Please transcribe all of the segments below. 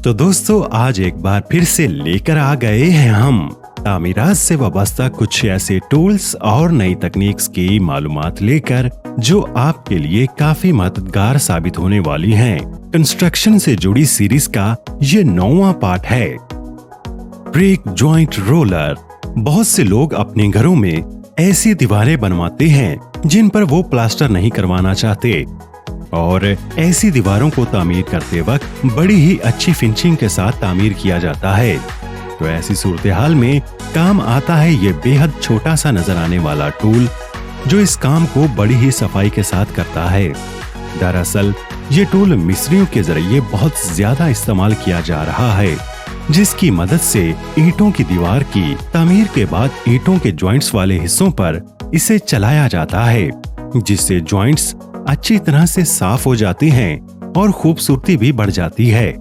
तो दोस्तों आज एक बार फिर से लेकर आ गए हैं हम तामीरात से वाबस्ता कुछ ऐसे टूल्स और नई तकनीक्स की मालूमात लेकर जो आपके लिए काफी मददगार साबित होने वाली हैं। कंस्ट्रक्शन से जुड़ी सीरीज का ये 9वां पार्ट है। Brake joint roller. बहुत से लोग अपने घरों में ऐसी दीवारें बनवाते हैं जिन पर वो प्लास्टर नहीं करवाना चाहते और ऐसी दीवारों को तामीर करते वक्त बड़ी ही अच्छी फिनिशिंग के साथ तामीर किया जाता है। तो ऐसी सूरत हाल में काम आता है ये बेहद छोटा सा नजर आने वाला टूल जो इस काम को बड़ी ही सफाई के साथ करता है। दरअसल ये टूल मिस्त्रियों के जरिए बहुत ज्यादा इस्तेमाल किया जा रहा है, जिसकी मदद से ईंटों की दीवार की तामीर के बाद ईंटों के जॉइंट्स वाले हिस्सों पर इसे चलाया जाता है, जिससे जॉइंट्स अच्छी तरह से साफ हो जाती हैं और खूबसूरती भी बढ़ जाती है।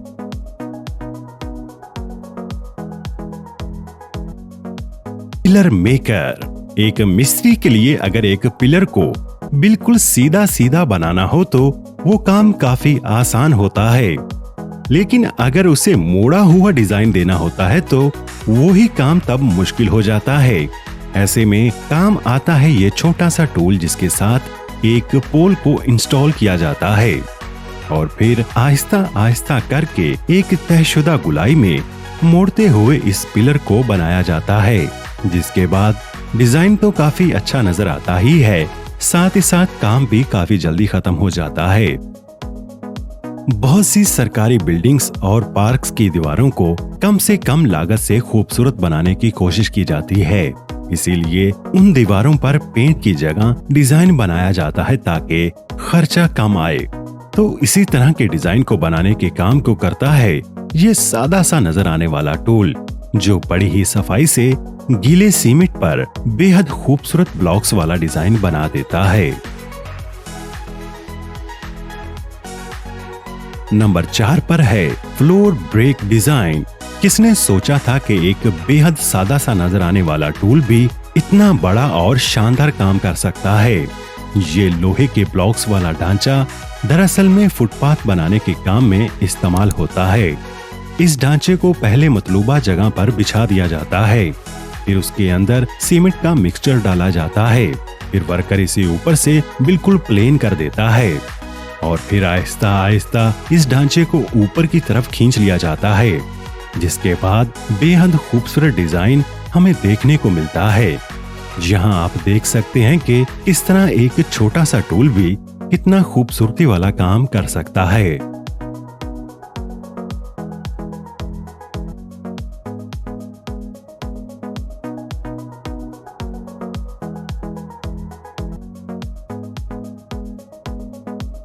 Pillar maker. एक मिस्त्री के लिए अगर एक पिलर को बिल्कुल सीधा सीधा बनाना हो तो वो काम काफी आसान होता है, लेकिन अगर उसे मोड़ा हुआ डिजाइन देना होता है तो वो ही काम तब मुश्किल हो जाता है। ऐसे में काम आता है ये छोटा सा टूल जिसके साथ एक पोल को इंस्टॉल किया जाता है और फिर आहिस्ता आहिस्ता करके एक तयशुदा गुलाई में मोड़ते हुए इस पिलर को बनाया जाता है, जिसके बाद डिजाइन तो काफी अच्छा नजर आता ही है, साथ ही साथ काम भी काफी जल्दी खत्म हो जाता है। बहुत सी सरकारी बिल्डिंग्स और पार्क्स की दीवारों को कम से कम लागत से खूबसूरत बनाने की कोशिश की जाती है, इसीलिए उन दीवारों पर पेंट की जगह डिजाइन बनाया जाता है ताकि खर्चा कम आए। तो इसी तरह के डिजाइन को बनाने के काम को करता है ये सादा सा नजर आने वाला टूल, जो बड़ी ही सफाई से गीले सीमेंट पर बेहद खूबसूरत ब्लॉक्स वाला डिजाइन बना देता है। नंबर 4 पर है फ्लोर ब्रेक डिजाइन। किसने सोचा था कि एक बेहद सादा सा नजर आने वाला टूल भी इतना बड़ा और शानदार काम कर सकता है। ये लोहे के ब्लॉक्स वाला ढांचा दरअसल में फुटपाथ बनाने के काम में इस्तेमाल होता है। इस ढांचे को पहले मतलूबा जगह पर बिछा दिया जाता है, फिर उसके अंदर सीमेंट का मिक्सचर डाला जाता है, फिर वर्कर इसे ऊपर से बिल्कुल प्लेन कर देता है और फिर आहिस्ता आहिस्ता इस ढांचे को ऊपर की तरफ खींच लिया जाता है, जिसके बाद बेहद खूबसूरत डिजाइन हमें देखने को मिलता है। यहाँ आप देख सकते हैं कि इस तरह एक छोटा सा टूल भी कितना खूबसूरती वाला काम कर सकता है।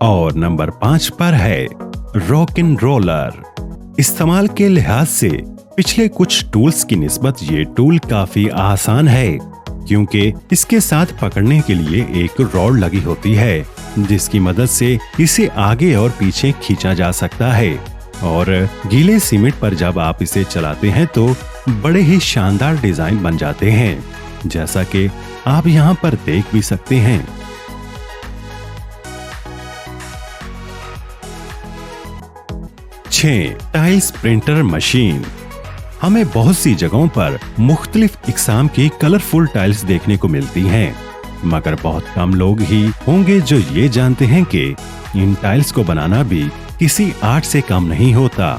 और नंबर 5 पर है रॉक एंड रोलर। इस्तेमाल के लिहाज से पिछले कुछ टूल्स की निस्बत ये टूल काफी आसान है, क्योंकि इसके साथ पकड़ने के लिए एक रॉड लगी होती है, जिसकी मदद से इसे आगे और पीछे खींचा जा सकता है और गीले सीमेंट पर जब आप इसे चलाते हैं तो बड़े ही शानदार डिजाइन बन जाते हैं, जैसा कि आप यहाँ पर देख भी सकते हैं। Tiles printer machine. हमें बहुत सी जगहों पर मुख्तलिफ इकसाम की कलरफुल टाइल्स देखने को मिलती हैं, मगर बहुत कम लोग ही होंगे जो ये जानते हैं कि इन टाइल्स को बनाना भी किसी आर्ट से कम नहीं होता।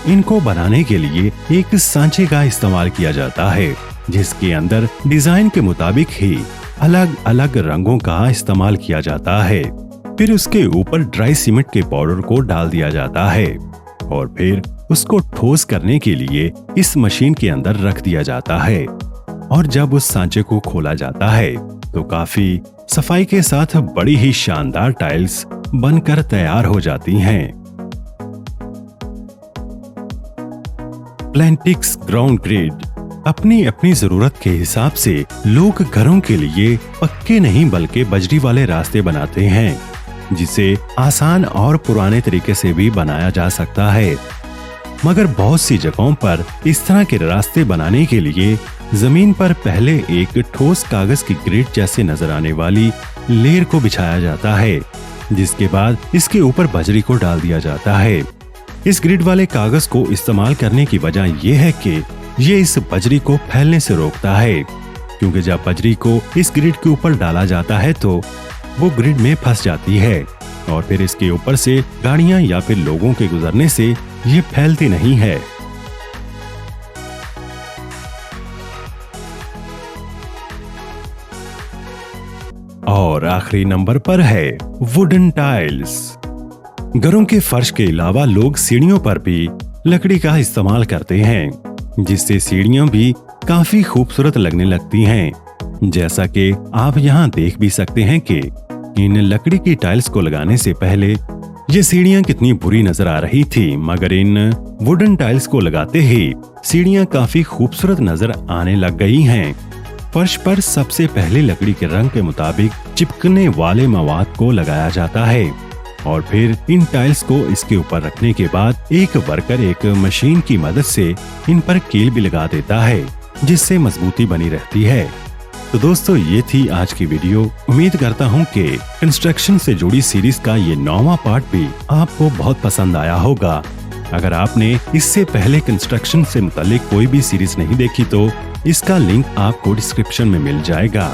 इनको बनाने के लिए एक सांचे का इस्तेमाल किया जाता है, जिसके अंदर डिजाइन के मुताबिक ही अलग अलग रंगों का इस्तेमाल किया जाता है। फिर उसके ऊपर ड्राई सीमेंट के पाउडर को डाल दिया जाता है और फिर उसको ठोस करने के लिए इस मशीन के अंदर रख दिया जाता है और जब उस सांचे को खोला जाता है तो काफी सफाई के साथ बड़ी ही शानदार टाइल्स बनकर तैयार हो जाती हैं। प्लैंटिक्स ग्राउंड ग्रिड। अपनी अपनी जरूरत के हिसाब से लोग घरों के लिए पक्के नहीं बल्कि बजरी वाले रास्ते बनाते हैं, जिसे आसान और पुराने तरीके से भी बनाया जा सकता है। मगर बहुत सी जगहों पर इस तरह के रास्ते बनाने के लिए जमीन पर पहले एक ठोस कागज की ग्रिड जैसे नजर आने वाली लेयर को बिछाया जाता है, जिसके बाद इसके ऊपर बजरी को डाल दिया जाता है। इस ग्रिड वाले कागज को इस्तेमाल करने की वजह यह है कि ये इस बजरी को फैलने से रोकता है, क्योंकि जब बजरी को इस ग्रिड के ऊपर डाला जाता है तो वो ग्रिड में फंस जाती है और फिर इसके ऊपर से गाड़ियां या फिर लोगों के गुजरने से ये फैलती नहीं है। और आखिरी नंबर पर है वुडन टाइल्स। घरों के फर्श के अलावा लोग सीढ़ियों पर भी लकड़ी का इस्तेमाल करते हैं, जिससे सीढ़ियां भी काफी खूबसूरत लगने लगती हैं। जैसा कि आप यहाँ देख भी सकते हैं कि इन लकड़ी की टाइल्स को लगाने से पहले ये सीढ़ियां कितनी बुरी नजर आ रही थी, मगर इन वुडन टाइल्स को लगाते ही सीढ़ियां काफी खूबसूरत नजर आने लग गई हैं। फर्श पर सबसे पहले लकड़ी के रंग के मुताबिक चिपकने वाले मवाद को लगाया जाता है और फिर इन टाइल्स को इसके ऊपर रखने के बाद एक वर्कर एक मशीन की मदद से इन पर कील भी लगा देता है, जिससे मजबूती बनी रहती है। तो दोस्तों, ये थी आज की वीडियो। उम्मीद करता हूँ कि कंस्ट्रक्शन से जुड़ी सीरीज का ये 9वां पार्ट भी आपको बहुत पसंद आया होगा। अगर आपने इससे पहले कंस्ट्रक्शन से मुतालिक कोई भी सीरीज नहीं देखी तो इसका लिंक आपको डिस्क्रिप्शन में मिल जाएगा।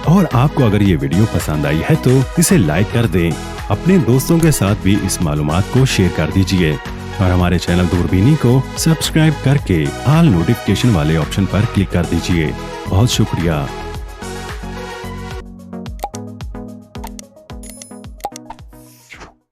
और आपको अगर ये वीडियो पसंद आई है तो इसे लाइक कर दें, अपने दोस्तों के साथ भी इस मालूमात को शेयर कर दीजिए और हमारे चैनल दूरबीनी को सब्सक्राइब करके ऑल नोटिफिकेशन वाले ऑप्शन पर क्लिक कर दीजिए। बहुत शुक्रिया।